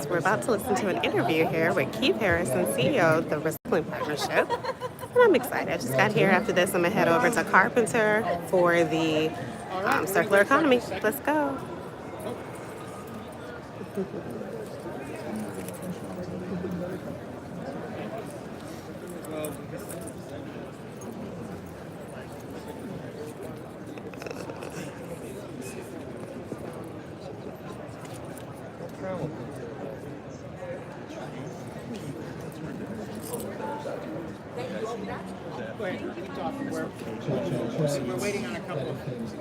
We're about to listen to an interview here with Keefe Harrison, CEO of the Recycling Partnership. And I'm excited. I just got here. After this, I'm going to head over to Carpenter for the circular economy. Let's go. We're waiting on a couple of things.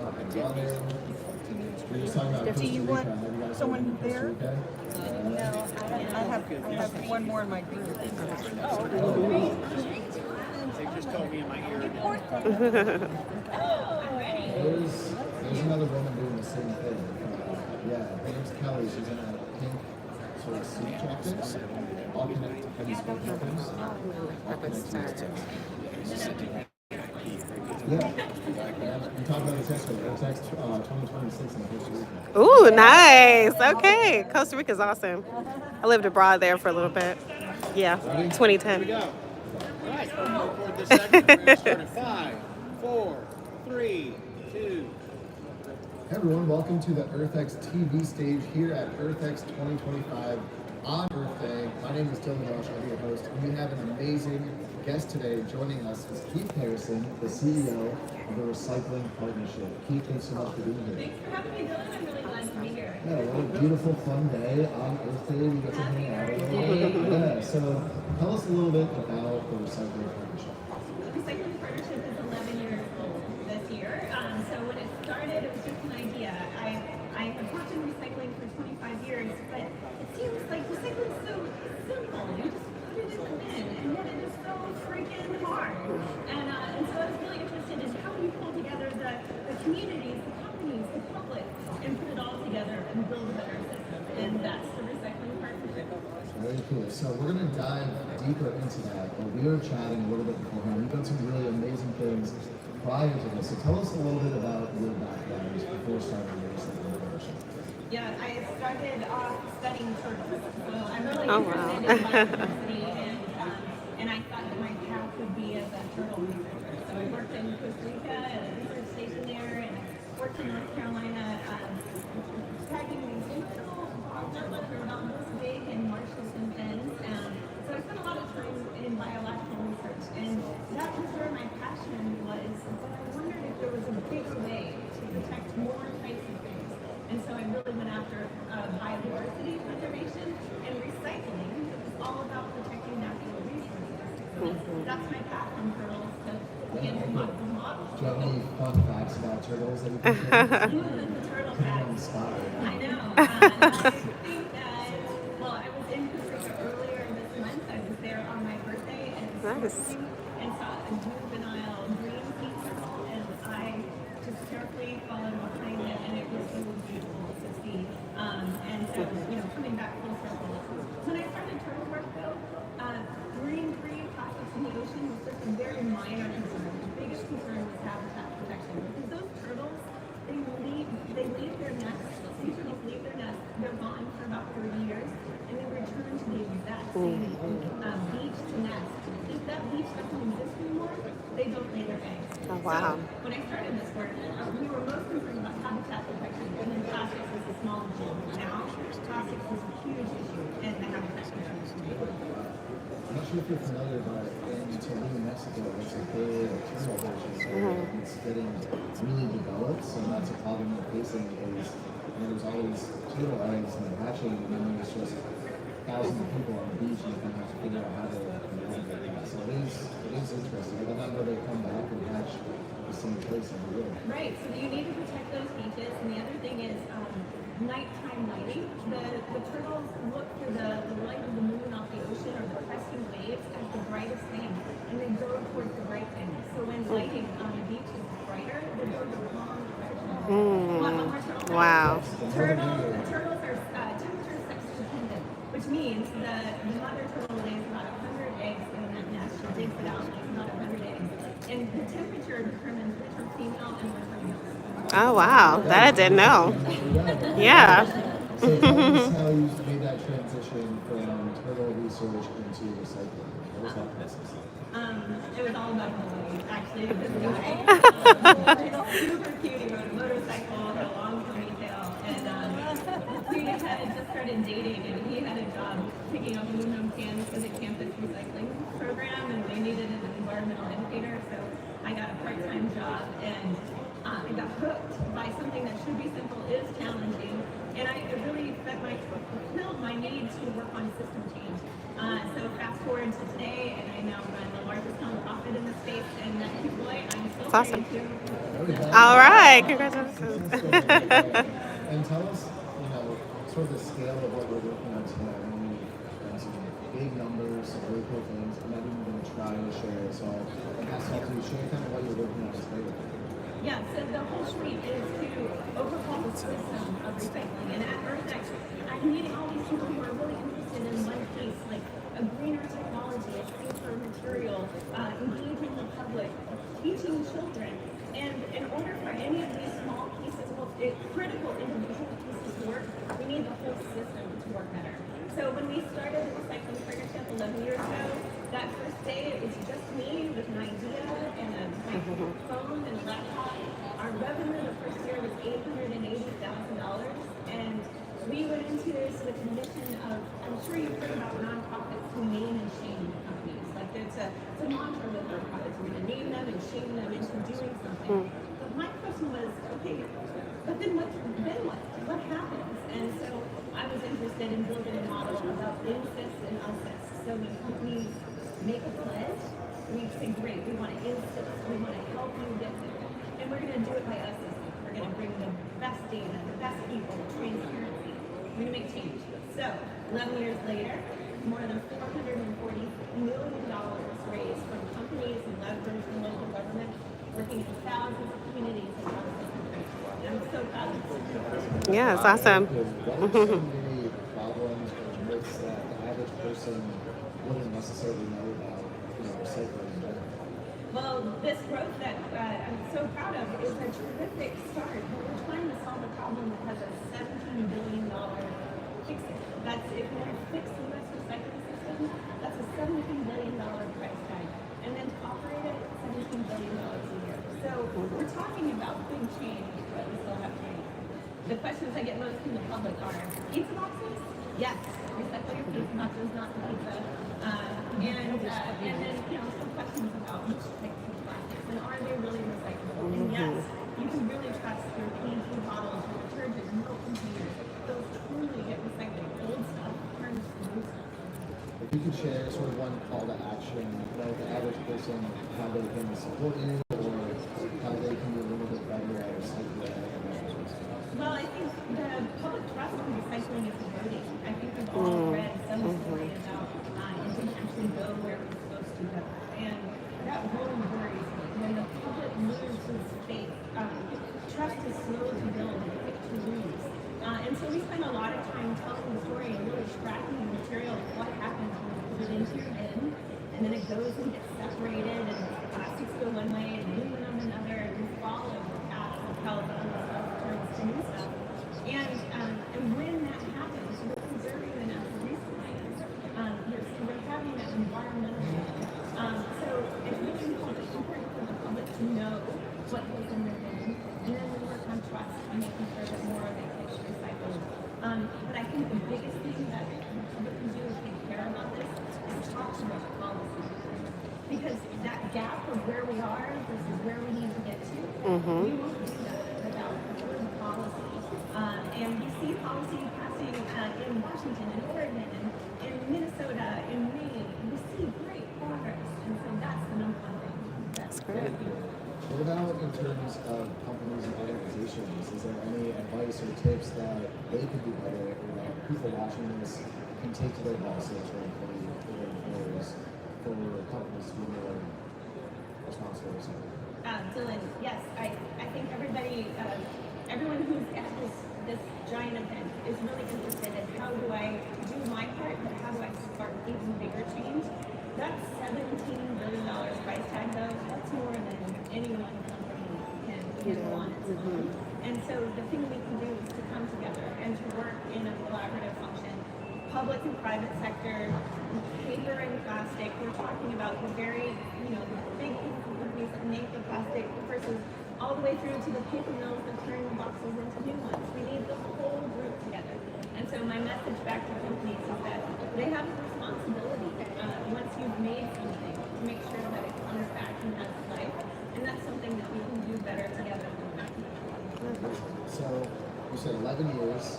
Do you want someone there? No, I have one more in my group. They just told me in my ear. There's another woman doing the same thing. Her name's Kelly. She's in a pink sort of suit jacket. All connected to these companies. Yeah. We talked about this yesterday. EarthX 2026 in Costa Rica. Ooh, nice. Okay. Costa Rica's awesome. I lived abroad there for a little bit. Yeah, 2010. Here we go. All right, we'll record this segment. We're going to start in 5, 4, 3, 2. Hey everyone, welcome to the EarthX TV stage here at EarthX 2025 on Earth Day. My name is Dylan Welsh, I'll be your host, and we have an amazing guest today. Joining us is Keefe Harrison, the CEO of the Recycling Partnership. Keefe, thanks so much for being here. Thanks for having me, Dylan. I'm really glad to be here. Yeah, what a beautiful, fun day on Earth Day. We get to hang out a little bit. Yeah, so tell us a little bit about the Recycling Partnership. The Recycling Partnership is 11 years old this year. So when it started, it was just an idea. I have worked in recycling for 25 years, but it seems like recycling is so simple. You just put it in the bin, and yet it is so freaking hard. And so I was really interested in how you pull together the communities, the companies, the public, and put it all together and build a better system. And that's the Recycling Partnership. Very cool. So we're going to dive deeper into that, but we were chatting a little bit beforehand. You've done some really amazing things prior to this. So tell us a little bit about your background before starting your recycling partnership. Yeah, I started off studying turtles, so I'm really Oh, interested wow. in biodiversity, and I thought that my path would be as a turtle researcher. So I worked in Costa Rica at a research station there, and I worked in North Carolina tagging these little turtles that are about this big and marshes and fins. So I spent a lot of time in biological research, and that was where my passion was. But I wondered if there was a bigger way to protect more types of things. And so I really went after biodiversity preservation and recycling. It was all about protecting natural resources. So that's my path from turtles to models. Do you have any fun facts about turtles that you can share? The turtle Put them on the facts. spot right I now. know. I think that, well, I was in Costa Rica earlier this month. I was there on my birthday and Nice. and saw a juvenile green sea turtle, and I just carefully followed behind it, and it was so beautiful to see. And so, coming back full circle. When I started turtle work, though, marine-free plastics in the ocean was just a very minor concern. The biggest concern was habitat protection, because those turtles, they leave their nests. Sea turtles leave their nests. They're gone for about 30 years, and they return to the exact same beach to nest. If that beach doesn't exist anymore, they don't lay their eggs. Oh, wow. So when I started this work, we were most concerned about habitat protection, and then plastics was a small issue. Now, plastics is a huge issue, and the habitat protection. I'm not sure if you're familiar, but in Tulum, Mexico, there's a big turtle fishery. It's getting really developed, so that's a problem we're facing is there's always turtle eggs and they're hatching, and then there's just thousands of people on the beach and you kind of have to figure out how to mitigate that. So it is interesting. I don't know they come back and hatch the same place every year. Right, so you need to protect those beaches, and the other thing is nighttime lighting. The turtles look for the light of the moon off the ocean or the cresting waves as the brightest thing, and they go towards the bright thing. So when lighting on the beach is brighter, they go the wrong direction. Wow. The turtles are temperature sex dependent, which means the mother turtle lays about 100 eggs in that nest. She digs it out, lays about 100 eggs. And the temperature determines which are female and which are male. Oh, wow. That I didn't know. Yeah. So tell us how you made that transition from turtle research into recycling. What was that process? It was all about Halloween, actually. This guy, super cute. He rode a motorcycle, had a long ponytail, and we had just started dating, and he had a job picking up aluminum cans for the campus recycling program, and they needed an environmental educator, so I got a part-time job, and I got hooked by something that should be simple, is challenging, and I really fulfilled my need to work on system change. So fast forward to today, and I now run the largest nonprofit in the space, and boy, I'm still That's awesome. trying to. All right, congratulations. And tell us, sort of the scale of what we're working on tonight. I mean, some big numbers, some really cool things. I'm not even going to try to share it, so I'll pass it off to you. Share kind of what you're working on today. Yeah, so the whole suite is to overhaul the system of recycling. And at EarthX, I'm meeting all these people who are really interested in one piece, like a greener technology, a safer material, engaging the public, teaching children. And in order for any of these small pieces, critical individual pieces to work, we need the whole system to work better. So when we started the recycling partnership 11 years ago, that first day it was just me with an idea and a phone and a laptop. Our revenue the first year was $880,000, and we went into this with the mission of, I'm sure you've heard about nonprofits who name and shame companies. Like it's a mantra with nonprofits. We're going to name them and shame them into doing something. But my question was, okay, but then what? What happens? And so I was interested in building a model about insist and assist. So when companies make a pledge, we say, great, we want to insist, we want to help you get there. And we're going to do it by us. We're going to bring the best data, the best people, transparency. We're going to make change. So 11 years later, more than $440 million raised from companies and leverage and local government, working in thousands of communities across the country. And I'm so proud of this. Yeah, it's awesome. What are some really problems or myths that the average person wouldn't necessarily know about, recycling in general? Well, this growth that I'm so proud of is a terrific start. But we're trying to solve a problem that has a $17 billion fix it. That's if we want to fix the U.S. recycling system, that's a $17 billion price tag. And then to operate it, $17 billion a year. So we're talking about big change, but we still have change. The questions I get most from the public are, pizza boxes? Yes. Recycle your pizza boxes, not the pizza. And then, some questions about which types of plastics and are they really recyclable? And yes, you can really trust your PET bottles, your detergent, milk containers. Those truly get recycled. Old stuff turns to new stuff. If you could share sort of one call to action, the average person, how they can support you or how they can be a little bit better at recycling. Well, I think the public trust in recycling is eroding. I think we've all read some story about it didn't actually go where it was supposed to go. And that really worries me. When the public loses faith, trust is slow to build and quick to lose. And so we spend a lot of time telling the story and really tracking the material of what happens when you put it into your bin, and then it goes and gets separated, and plastics go one way and aluminum another, and we follow the path of how the other stuff turns to new stuff. And when that happens, we're preserving the natural resources. We're having that environmental impact. So it's really important for the public to know what goes in their bin, and then we work on trust and making sure that more of it gets recycled. But I think the biggest thing that the public can do if they care about this is talk about policy. Because that gap of where we are versus where we need to get to, we won't do that without good policy. And we see policy passing in Washington and Oregon and in Minnesota, in Maine. We see great progress. And so that's the number one thing. That's great. What about in terms of companies and organizations? Is there any advice or tips that they could do better or that people watching this can take to their bosses or employers for companies to be more responsible or something? Dylan, yes, I think everyone who's at this giant event is really interested in how do I do my part, but how do I spark even bigger change? That's $17 billion price tag, though. That's more than any one company can handle on its own. And so the thing we can do is to come together. and to work in a collaborative function. Public and private sector, paper and plastic. We're talking about the very, the big companies that make the plastic versus all the way through to the paper mills that turn the boxes into new ones. We need the whole group together. And so my message back to companies is that they have a responsibility once you've made something to make sure that it comes back and has life. And that's something that we can do better together. So you said 11 years.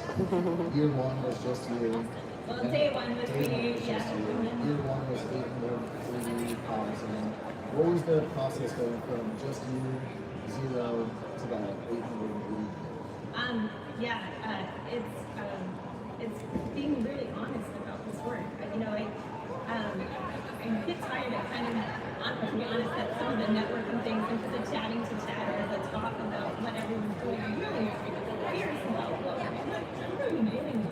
Year one was just you. Well, day one was me, yeah. Year one was 803,000. What was the process going from just you, 0 to that 880? It's being really honest about this work. I get tired of to be honest, that some of the networking things and the chatting to chatter, the talk about what everyone's doing. I'm really curious about what are you doing?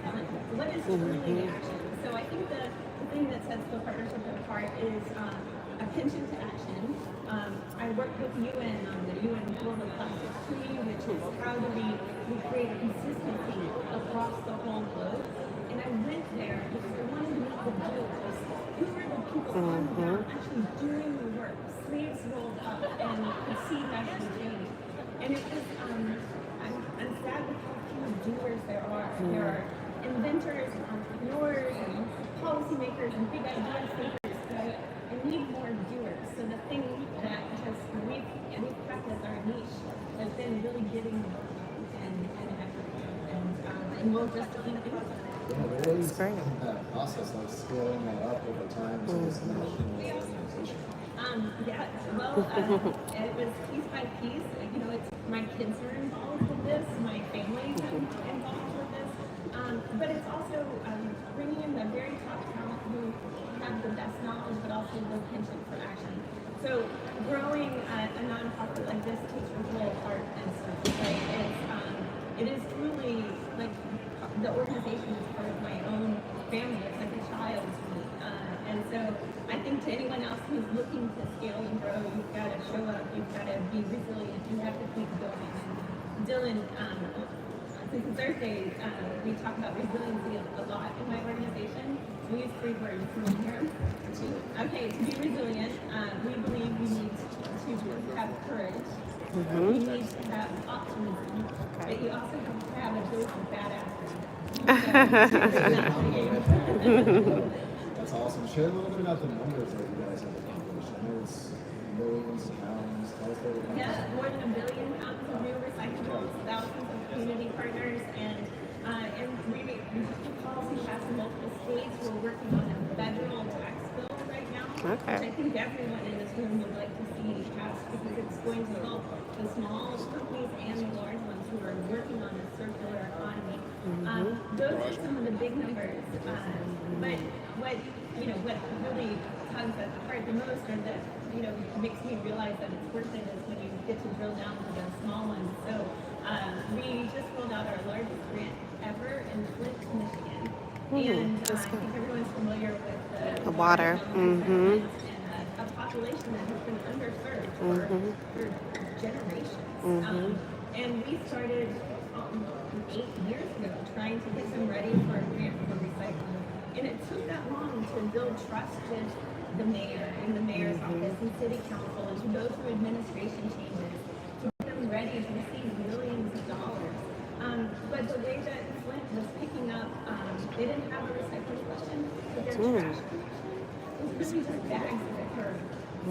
What is really action? So I think the thing that sets the partnership apart is attention to action. I work with UN on the UN Global Plastics Treaty, which is how do we create consistency across the whole globe. And I went there because I wanted to meet the doers. Who are the people on the ground actually doing the work? Sleeves rolled up and could see actually change. And it was, I'm sad with how few doers there are. There are inventors and entrepreneurs and policymakers and big idea thinkers, but I need more doers. So the thing that we've kept as our niche has been really getting the work and effort. And we'll just keep doing it. Yeah, what was that process like scaling that up over time to this national organization? It was piece by piece. It's my kids are involved with this, my family is involved with this, but it's also bringing in the very top talent who have the best knowledge, but also the penchant for action. So growing a nonprofit like this takes your whole heart and soul, right? It is truly like the organization is part of my own family. It's like a child to me. And so I think to anyone else who's looking to scale and grow, you've got to show up, you've got to be resilient, you have to keep going. Dylan, since Thursday, we talk about resiliency a lot in my organization. We use 3 words. Can you hear them? Okay, to be resilient, we believe we need to have courage. You need to have optimism, but you also have to have a dose of badassery. That's awesome. Share a little bit about the numbers that you guys have accomplished. I know it's millions of pounds. Yeah, more than 1 billion pounds of new recyclables, thousands of community partners, and we policy passed in multiple states. We're working on a federal tax bill right now, which I think everyone in this room would like to see passed because it's going to help the small companies and the large ones who are working on a circular economy. Those are some of the big numbers. But what really tugs at the heart the most, or that makes me realize that it's worth it, is when you get to drill down to the small ones. So we just rolled out our largest grant ever in Flint, Michigan, and I think everyone's familiar with the water. And a population that has been underserved for generations. And we started 8 years ago trying to get them ready for a grant for recycling. And it took that long to build trust with the mayor and the mayor's office and city council, and to go through administration changes, to get them ready to receive millions of dollars. But the way that Flint was picking up, they didn't have a recycling question, but their trash was really just bags at a curb.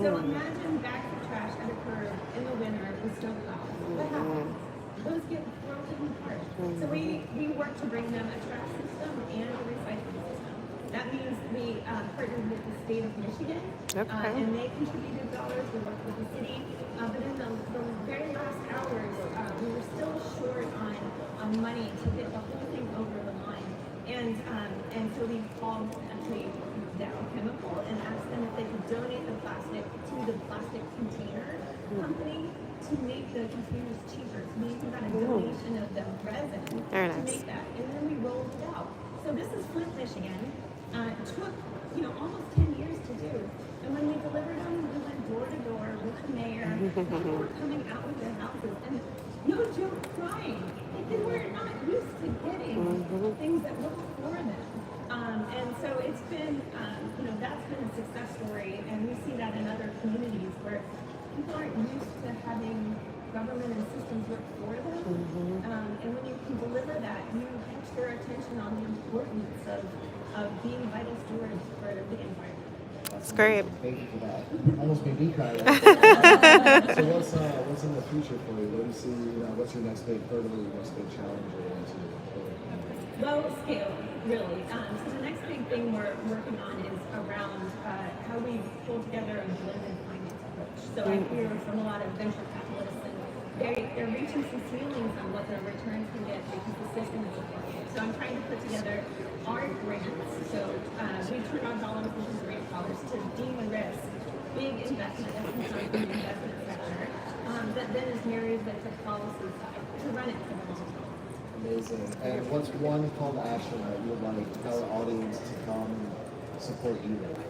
So imagine bags of trash at a curb in the winter with snowplow. What happens? Those get broken apart. So we work to bring them a trash system and a recycling system. That means we partnered with the state of Michigan, and they contributed dollars. We worked with the city, but in the very last hours, we were still short on money to get the whole thing over the line. And so we called actually Dow Chemical and asked them if they could donate the plastic to the plastic container company to make the containers cheaper. So we even got a donation of the resin to make that, and then we rolled it out. So this is Flint, Michigan. It took almost 10 years to do, and when we delivered them, we went door to door with the mayor. People were coming out with their houses, and no joke, crying. Like they were not used to getting things that work for them. And so it's been, that's been a success story, and we see that in other communities where people aren't used to having government and systems work for them. And when you can deliver that, you catch their attention on the importance of being vital stewards for the environment. It's great. Thank you for that. Almost made me cry. So what's in the future for you? What do you see? What's your next big hurdle? Your next big challenge? Low scale, really. So the next big thing we're working on is around how we pull together a blended finance approach. So I hear from a lot of venture capitalists, and they're reaching some ceilings on what their returns can get because the system is evolving. So I'm trying to put together our grants. So we turn our dollars into grant dollars to de-risk big investment that comes from the investment sector that then is married with the policy side to run it for the long term. Amazing. And what's one call to action that you would like our audience to come support you with?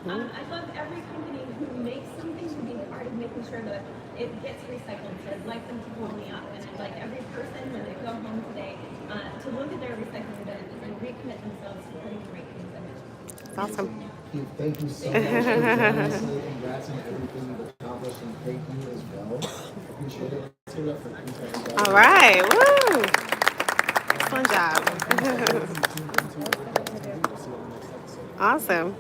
I'd love every company who makes something to be part of making sure that it gets recycled. So I'd like them to pull me up, and I'd like every person when they go home today to look at their recycling bins and recommit themselves to putting great things in it. It's awesome. Keith, thank you so much for joining us today. Congrats on everything you've accomplished, and thank you as well. Appreciate it. Let's give it up for Keith, everybody. All right. Woo! Excellent job. Awesome.